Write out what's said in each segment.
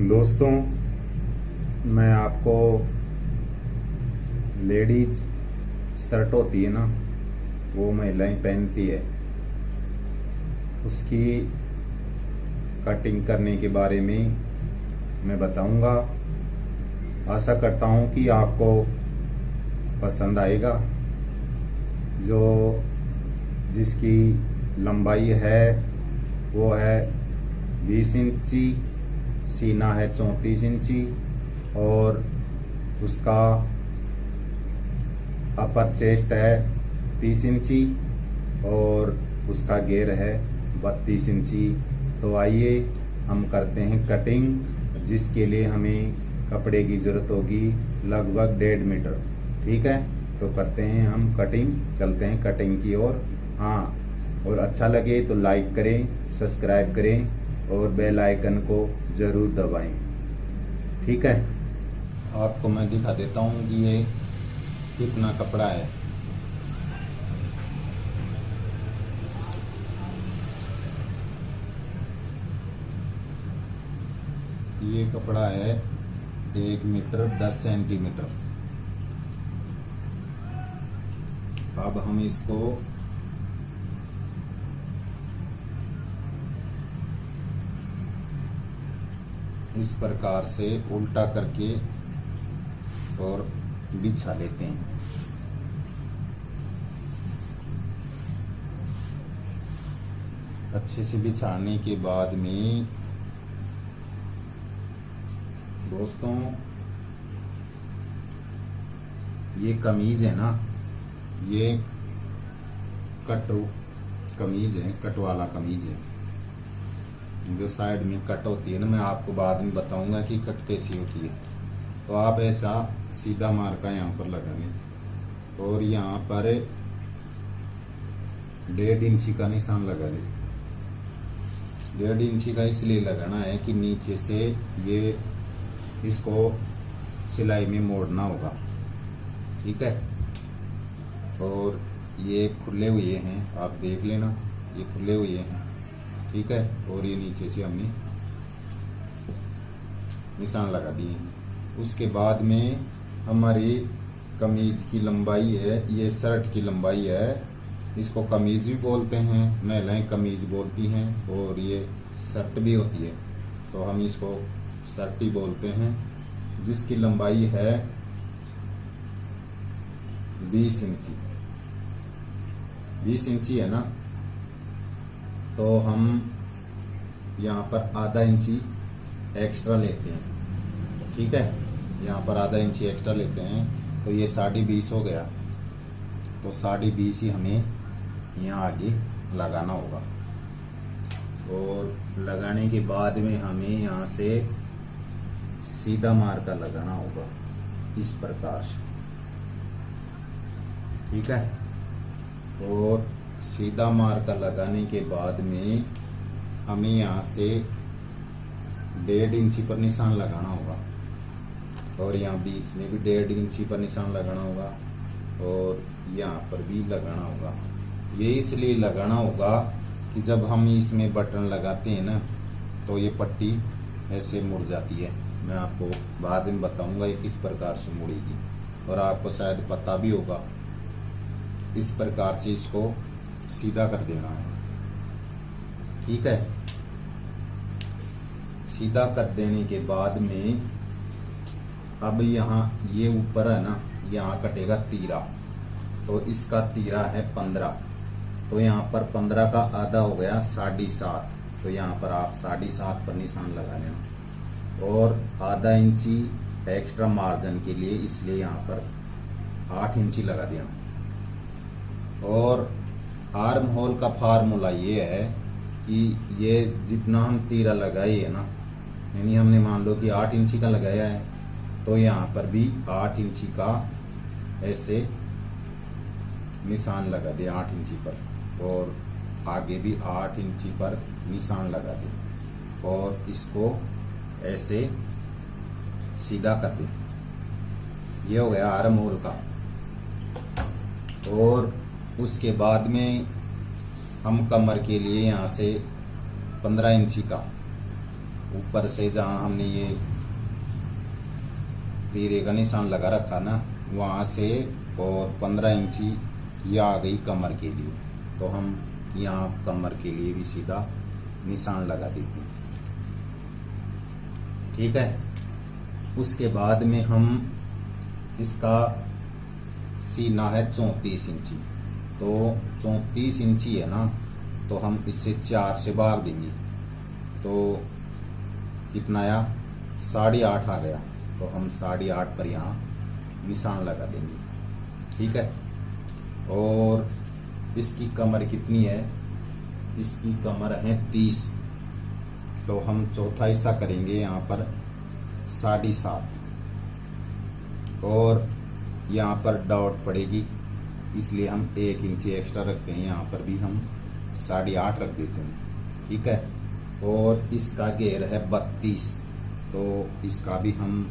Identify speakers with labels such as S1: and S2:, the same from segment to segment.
S1: दोस्तों, मैं आपको लेडीज शर्ट होती है ना, वो महिलाएं पहनती है, उसकी कटिंग करने के बारे में मैं बताऊंगा। आशा करता हूं कि आपको पसंद आएगा। जो जिसकी लंबाई है वो है 20 इंची, सीना है 34 इंची और उसका अपर चेस्ट है 30 इंची और उसका घेर है 32 इंची। तो आइए हम करते हैं कटिंग, जिसके लिए हमें कपड़े की जरूरत होगी लगभग 1.5 मीटर। ठीक है, तो करते हैं हम कटिंग, चलते हैं कटिंग की ओर। हाँ, और अच्छा लगे तो लाइक करें, सब्सक्राइब करें और बेल आइकन को जरूर दबाएं। ठीक है, आपको मैं दिखा देता हूँ कि ये कितना कपड़ा है। ये कपड़ा है 1 मीटर 10 सेंटीमीटर। अब हम इसको इस प्रकार से उल्टा करके और बिछा लेते हैं। अच्छे से बिछाने के बाद में दोस्तों, ये कमीज है ना, ये कट कमीज है, कट वाला कमीज है। जो साइड में कट होती है ना, मैं आपको बाद में बताऊंगा कि कट कैसी होती है। तो आप ऐसा सीधा मार्का यहाँ पर लगाएंगे और यहाँ पर 1.5 इंची का निशान लगा दें। 1.5 इंची का इसलिए लगाना है कि नीचे से ये इसको सिलाई में मोड़ना होगा। ठीक है, और ये खुले हुए हैं, आप देख लेना, ये खुले हुए हैं। ठीक है, और ये नीचे से हमने निशान लगा दिए। उसके बाद में हमारी कमीज की लंबाई है, ये शर्ट की लंबाई है। इसको कमीज भी बोलते हैं, महिलाएं कमीज बोलती हैं, और ये शर्ट भी होती है, तो हम इसको शर्ट ही बोलते हैं। जिसकी लंबाई है 20 इंची। 20 इंची है ना, तो हम यहाँ पर आधा इंची एक्स्ट्रा लेते हैं। ठीक है, यहाँ पर आधा इंची एक्स्ट्रा लेते हैं, तो ये 20.5 हो गया। तो 20.5 ही हमें यहाँ आगे लगाना होगा। और लगाने के बाद में हमें यहाँ से सीधा मार्का लगाना होगा इस प्रकार से। ठीक है, और सीधा मार्का लगाने के बाद में हमें यहाँ से 1.5 इंची पर निशान लगाना होगा और यहाँ बीच में भी 1.5 इंची पर निशान लगाना होगा और यहाँ पर भी लगाना होगा। ये इसलिए लगाना होगा कि जब हम इसमें बटन लगाते हैं ना, तो ये पट्टी ऐसे मुड़ जाती है। मैं आपको बाद में बताऊंगा ये किस प्रकार से मुड़ेगी, और आपको शायद पता भी होगा। इस प्रकार से इसको सीधा कर देना है। ठीक है, सीधा कर देने के बाद में अब यहाँ ये ऊपर है ना, यहाँ कटेगा तीरा, तो इसका तीरा है 15। तो यहाँ पर 15 का आधा हो गया 7.5। तो यहाँ पर आप 7.5 पर निशान लगा लेना और आधा इंची एक्स्ट्रा मार्जिन के लिए, इसलिए यहाँ पर 8 इंची लगा देना। और आर्म होल का फार्मूला ये है कि ये जितना हम तीरा लगाए है ना, यानी हमने मान लो कि 8 इंची का लगाया है, तो यहाँ पर भी 8 इंची का ऐसे निशान लगा दे 8 इंची पर, और आगे भी 8 इंची पर निशान लगा दे और इसको ऐसे सीधा कर दे। ये हो गया आर्म होल का। और उसके बाद में हम कमर के लिए यहाँ से 15 इंची का ऊपर से जहां हमने ये तीरे का निशान लगा रखा ना, वहां से और 15 इंची ये आ गई कमर के लिए, तो हम यहाँ कमर के लिए भी सीधा निशान लगा देते हैं। ठीक है। उसके बाद में हम इसका सीना है 34 इंची, तो 34 इंची है ना, तो हम इससे 4 से भाग देंगे, तो कितना आया 8.5 आ गया, तो हम 8.5 पर यहाँ निशान लगा देंगे। ठीक है। और इसकी कमर कितनी है, इसकी कमर है 30, तो हम चौथा हिस्सा करेंगे यहाँ पर 7.5, और यहाँ पर डॉट पड़ेगी, इसलिए हम 1 इंची एक्स्ट्रा रखते हैं, यहाँ पर भी हम 8.5 रख देते हैं। ठीक है। और इसका घेर है 32, तो इसका भी हम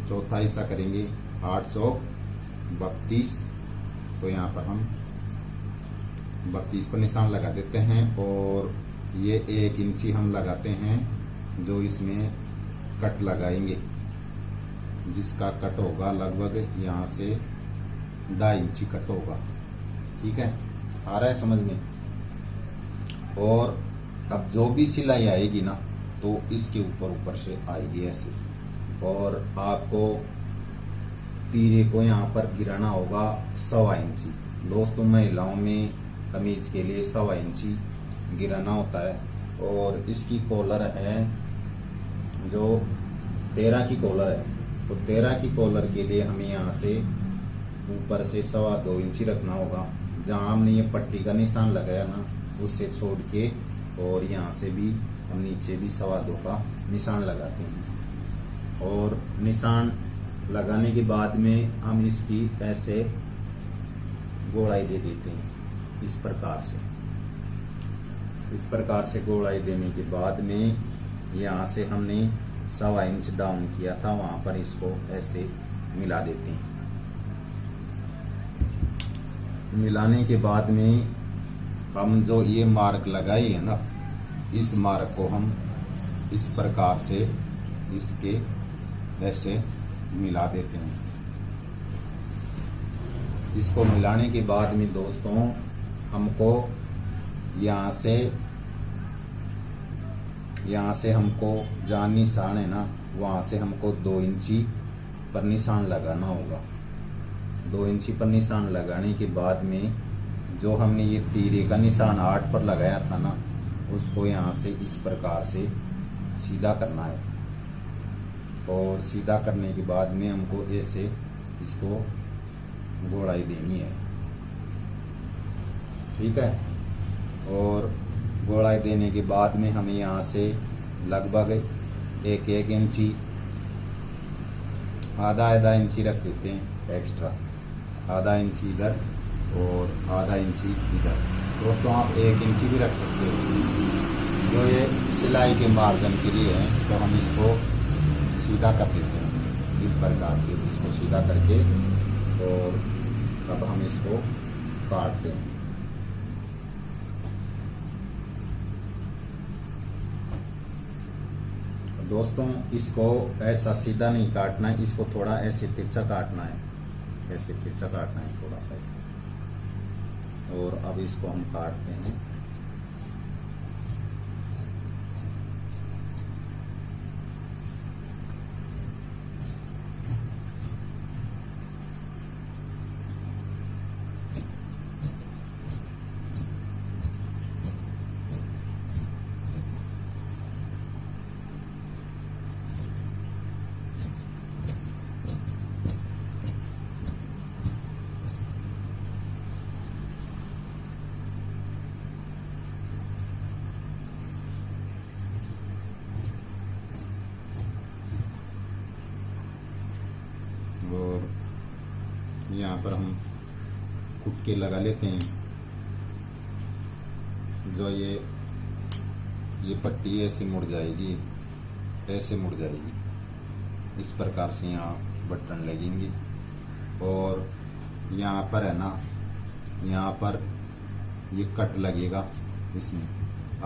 S1: चौथा हिस्सा करेंगे, 8 चौक 32, तो यहाँ पर हम 32 पर निशान लगा देते हैं। और ये 1 इंची हम लगाते हैं जो इसमें कट लगाएंगे, जिसका कट होगा लगभग यहाँ से 2.5 इंची कट होगा। ठीक है, आ रहा है समझ में। और अब जो भी सिलाई आएगी ना, तो इसके ऊपर से आएगी ऐसे, और आपको तीरे को यहाँ पर गिराना होगा 1.25 इंची। दोस्तों, महिलाओं में कमीज के लिए 1.25 इंची गिराना होता है। और इसकी कॉलर है जो 13 की कॉलर है, तो 13 की कॉलर के लिए हमें यहाँ से ऊपर से 2.25 इंची रखना होगा। जहाँ हमने ये पट्टी का निशान लगाया ना, उससे छोड़ के, और यहाँ से भी हम नीचे भी 2.25 का निशान लगाते हैं। और निशान लगाने के बाद में हम इसकी ऐसे गोलाई दे देते हैं, इस प्रकार से गोलाई देने के बाद में यहाँ से हमने 1.25 इंच डाउन किया था, वहां पर इसको ऐसे मिला देते हैं। मिलाने के बाद में हम जो ये मार्क लगाए है ना, इस मार्क को हम इस प्रकार से इसके ऐसे मिला देते हैं। इसको मिलाने के बाद में दोस्तों हमको यहाँ से हमको जहाँ निशान है ना, वहां से हमको 2 इंची पर निशान लगाना होगा। 2 इंची पर निशान लगाने के बाद में जो हमने ये तीरे का निशान 8 पर लगाया था ना, उसको यहाँ से इस प्रकार से सीधा करना है। और सीधा करने के बाद में हमको ऐसे इसको गोलाई देनी है। ठीक है। और गोलाई देने के बाद में हमें यहाँ से लगभग 1 इंची, आधा इंची रख देते हैं एक्स्ट्रा, आधा इंची इधर और आधा इंची इधर। दोस्तों, आप 1 इंची भी रख सकते हो, जो ये सिलाई के मार्जिन के लिए है। तो हम इसको सीधा कर देते हैं इस प्रकार से, इसको सीधा करके, और अब हम इसको काटते हैं। दोस्तों, इसको ऐसा सीधा नहीं काटना है, इसको थोड़ा ऐसे तिरछा काटना है, ऐसे तिरछा काटना है थोड़ा सा ऐसे। और अब इसको हम काटते हैं। और यहाँ पर हम कुटके लगा लेते हैं। जो ये पट्टी ऐसे मुड़ जाएगी, ऐसे मुड़ जाएगी, इस प्रकार से यहाँ बटन लगेंगे। और यहाँ पर है ना, यहाँ पर ये कट लगेगा इसमें।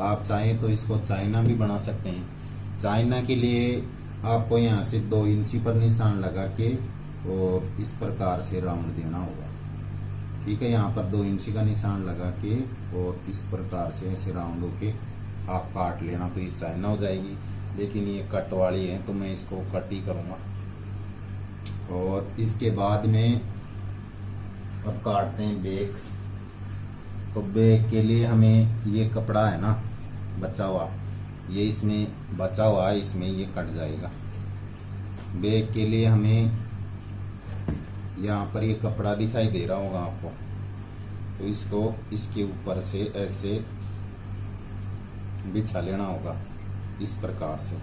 S1: आप चाहें तो इसको चाइना भी बना सकते हैं, चाइना के लिए आपको यहाँ से 2 इंची पर निशान लगा के और इस प्रकार से राउंड देना होगा। ठीक है, यहाँ पर 2 इंची का निशान लगा के और इस प्रकार से ऐसे राउंड होके आप काट लेना, तो ये चाइना हो जाएगी। लेकिन ये कट वाली है तो मैं इसको कट ही करूँगा। और इसके बाद में अब काटते हैं बैक। तो बैक के लिए हमें ये कपड़ा है ना बचा हुआ, ये इसमें बचा हुआ है, इसमें ये कट जाएगा। बैक के लिए हमें यहाँ पर ये कपड़ा दिखाई दे रहा होगा आपको, तो इसको इसके ऊपर से ऐसे बिछा लेना होगा, इस प्रकार से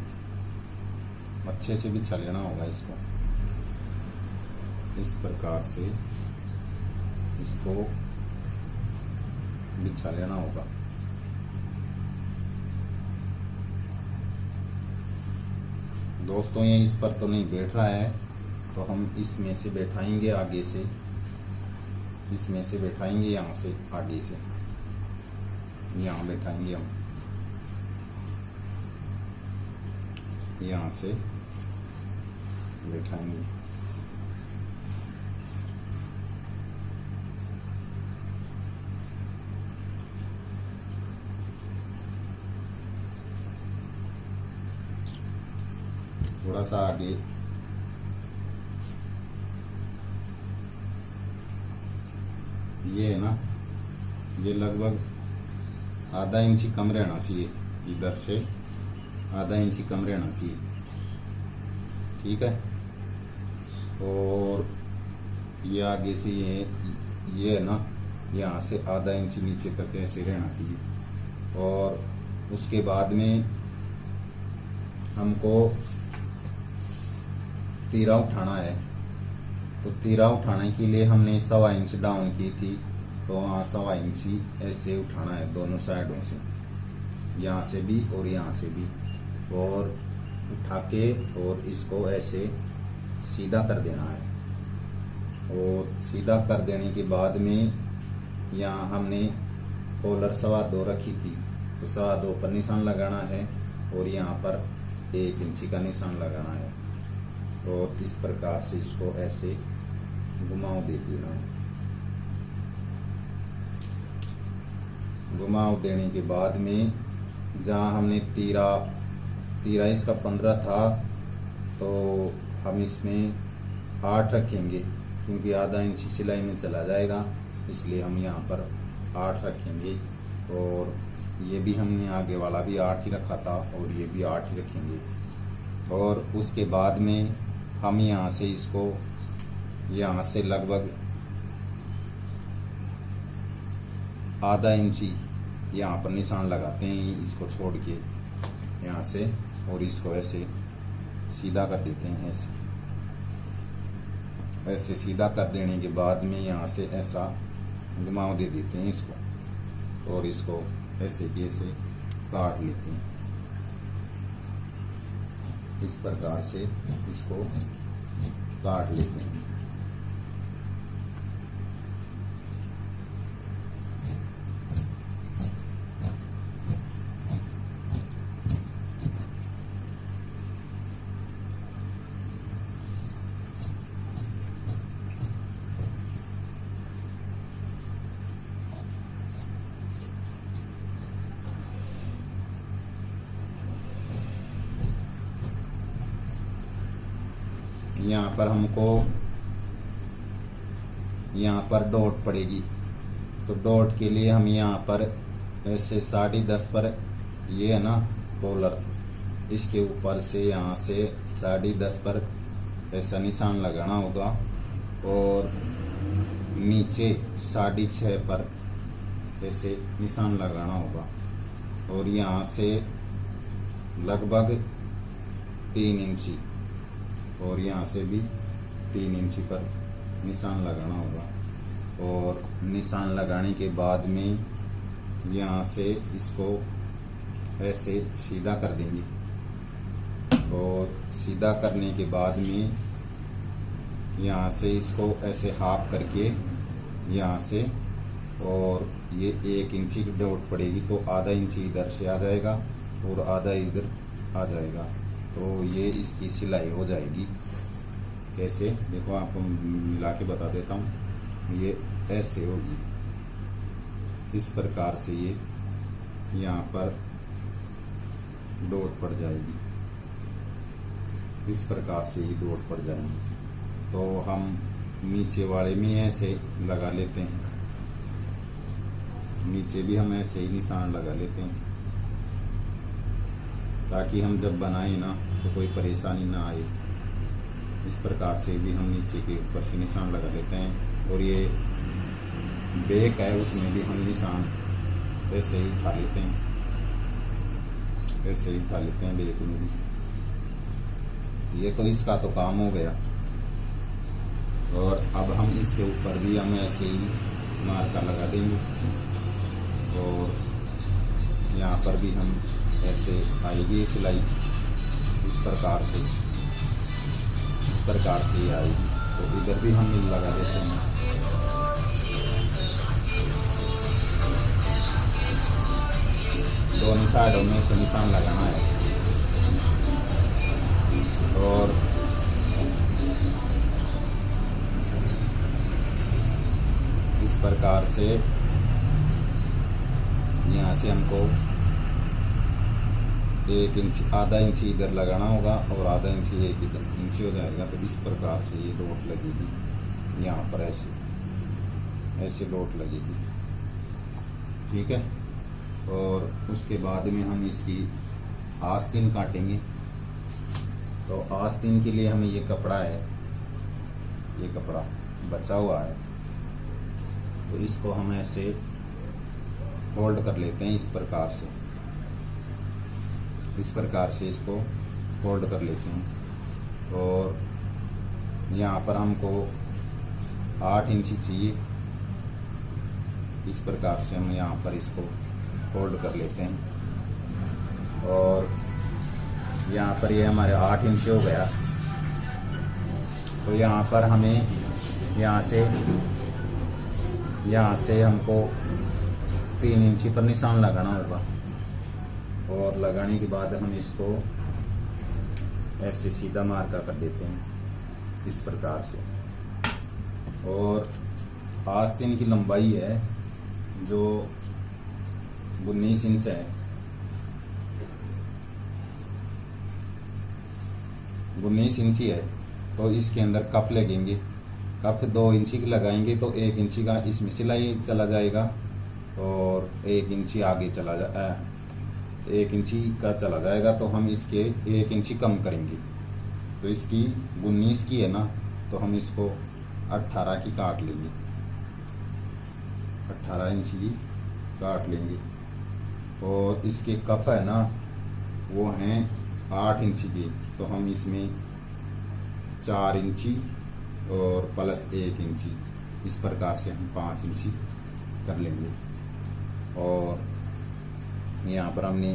S1: अच्छे से बिछा लेना होगा इसको, इस प्रकार से इसको बिछा लेना होगा। दोस्तों ये इस पर तो नहीं बैठ रहा है, तो हम इसमें से बैठाएंगे आगे से, इसमें से बैठाएंगे यहाँ से आगे से, यहाँ बैठाएंगे हम, यहाँ से बैठाएंगे। थोड़ा सा आगे, ये है ना, ये लगभग आधा इंची कम रहना चाहिए, इधर से आधा इंची कम रहना चाहिए। ठीक है, और ये आगे से ये है ना, यहाँ से आधा इंची नीचे तक ऐसे रहना चाहिए। और उसके बाद में हमको तीरा उठाना है, तो तीरा उठाने के लिए हमने 1.25 इंच डाउन की थी, तो वहाँ 1.25 इंची ऐसे उठाना है दोनों साइडों से, यहाँ से भी और यहाँ से भी, और उठा के और इसको ऐसे सीधा कर देना है। और सीधा कर देने के बाद में यहाँ हमने कॉलर 2.25 रखी थी, तो 2.25 पर निशान लगाना है और यहाँ पर 1 इंची का निशान लगाना है। और इस प्रकार से इसको ऐसे घुमाव दे देना है। घुमाव देने के बाद में जहाँ हमने तीरा इसका 15 था, तो हम इसमें 8 रखेंगे, क्योंकि आधा इंची सिलाई में चला जाएगा, इसलिए हम यहाँ पर 8 रखेंगे। और ये भी हमने आगे वाला भी 8 ही रखा था और ये भी 8 ही रखेंगे। और उसके बाद में हम यहाँ से इसको, यहाँ से लगभग आधा इंची यहाँ पर निशान लगाते हैं, इसको छोड़ के यहाँ से, और इसको ऐसे सीधा कर देते हैं। ऐसे सीधा कर देने के बाद में यहाँ से ऐसा घुमाव दे देते हैं इसको, और इसको ऐसे काट लेते हैं। इस प्रकार से इसको काट लेते हैं। यहाँ पर हमको यहाँ पर डॉट पड़ेगी, तो डॉट के लिए हम यहाँ पर ऐसे 10.5 पर, ये है ना कॉलर, इसके ऊपर से यहाँ से 10.5 पर ऐसा निशान लगाना होगा, और नीचे 6.5 पर ऐसे निशान लगाना होगा, और यहाँ से लगभग 3 इंची, और यहाँ से भी 3 इंची पर निशान लगाना होगा। और निशान लगाने के बाद में यहाँ से इसको ऐसे सीधा कर देंगे, और सीधा करने के बाद में यहाँ से इसको ऐसे हाफ करके यहाँ से, और ये 1 इंची की डॉट पड़ेगी, तो आधा इंची इधर से आ जाएगा और आधा इधर आ जाएगा। तो ये इसकी सिलाई हो जाएगी। कैसे देखो, आपको मिला के बता देता हूँ। ये ऐसे होगी, इस प्रकार से ये यहाँ पर डॉट पड़ जाएगी, इस प्रकार से ये डॉट पड़ जाएंगी। तो हम नीचे वाले में ऐसे लगा लेते हैं, नीचे भी हम ऐसे ही निशान लगा लेते हैं, ताकि हम जब बनाए ना तो कोई परेशानी ना आए। इस प्रकार से भी हम नीचे के ऊपर से निशान लगा लेते हैं। और ये बैक है, उसमें भी हम निशान ऐसे ही उठा लेते हैं, ऐसे ही उठा लेते हैं बैक में भी। ये तो इसका तो काम हो गया। और अब हम इसके ऊपर भी हम ऐसे ही मार्का लगा देंगे। और यहाँ पर भी हम ऐसे आएगी सिलाई, इस प्रकार से, इस प्रकार से ये आएगी। तो इधर भी हम मिल लगा देते हैं। दोनों साइडों में से निशान लगाना है। और इस प्रकार से यहाँ से हमको 1 इंच, आधा इंच इधर लगाना होगा और आधा इंच 1 इंच हो जाएगा। तो इस प्रकार से ये डॉट लगेगी यहाँ पर, ऐसे ऐसे डॉट लगेगी। ठीक है। और उसके बाद में हम इसकी आस्तीन काटेंगे। तो आस्तीन के लिए हमें ये कपड़ा है, ये कपड़ा बचा हुआ है, तो इसको हम ऐसे फोल्ड कर लेते हैं, इस प्रकार से, इस प्रकार से इसको फोल्ड कर लेते हैं। और यहाँ पर हमको 8 इंची चाहिए, इस प्रकार से हम यहाँ पर इसको फोल्ड कर लेते हैं। और यहाँ पर ये हमारे 8 इंच हो गया। तो यहाँ पर हमें यहाँ से हमको 3 इंची पर निशान लगाना होगा। और लगाने के बाद हम इसको ऐसे सीधा मार्का कर देते हैं, इस प्रकार से। और आस्तीन की लंबाई है जो 19 इंच है, 19 इंची है। तो इसके अंदर कप लगेंगे, कप 2 इंची की लगाएंगे तो 1 इंची का इसमें सिलाई चला जाएगा और 1 इंची आगे चला 1 इंची का चला जाएगा। तो हम इसके 1 इंची कम करेंगे। तो इसकी 19 की है ना, तो हम इसको 18 की काट लेंगे, 18 इंची की काट लेंगे। और इसके कप है ना, वो हैं 8 इंची के, तो हम इसमें 4 इंची और प्लस 1 इंची, इस प्रकार से हम 5 इंची कर लेंगे। और यहाँ पर हमने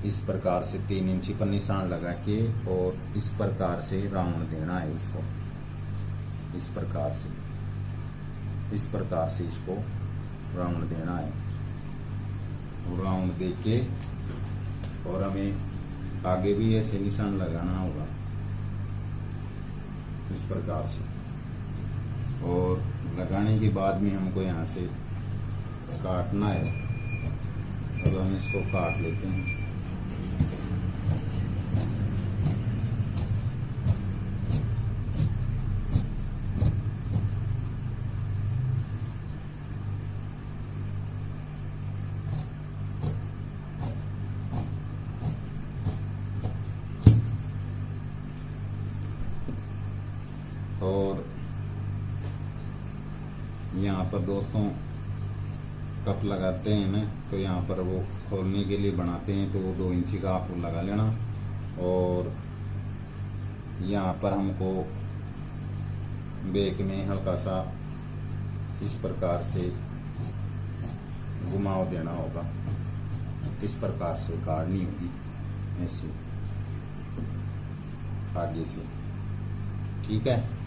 S1: इस प्रकार से 3 इंची पर निशान लगा के और इस प्रकार से राउंड देना है इसको, इस प्रकार से, इस प्रकार से इसको राउंड देना है। राउंड दे के और हमें आगे भी ऐसे निशान लगाना होगा, इस प्रकार से। और लगाने के बाद में हमको यहाँ से काटना है। अब हम इसको काट लेते हैं। और यहाँ पर दोस्तों कप लगाते हैं ना, तो यहाँ पर वो खोलने के लिए बनाते हैं, तो वो 2 इंची का आप लगा लेना। और यहाँ पर हमको बैक में हल्का सा इस प्रकार से घुमाव देना होगा, इस प्रकार से काटनी होगी ऐसे आगे से। ठीक है।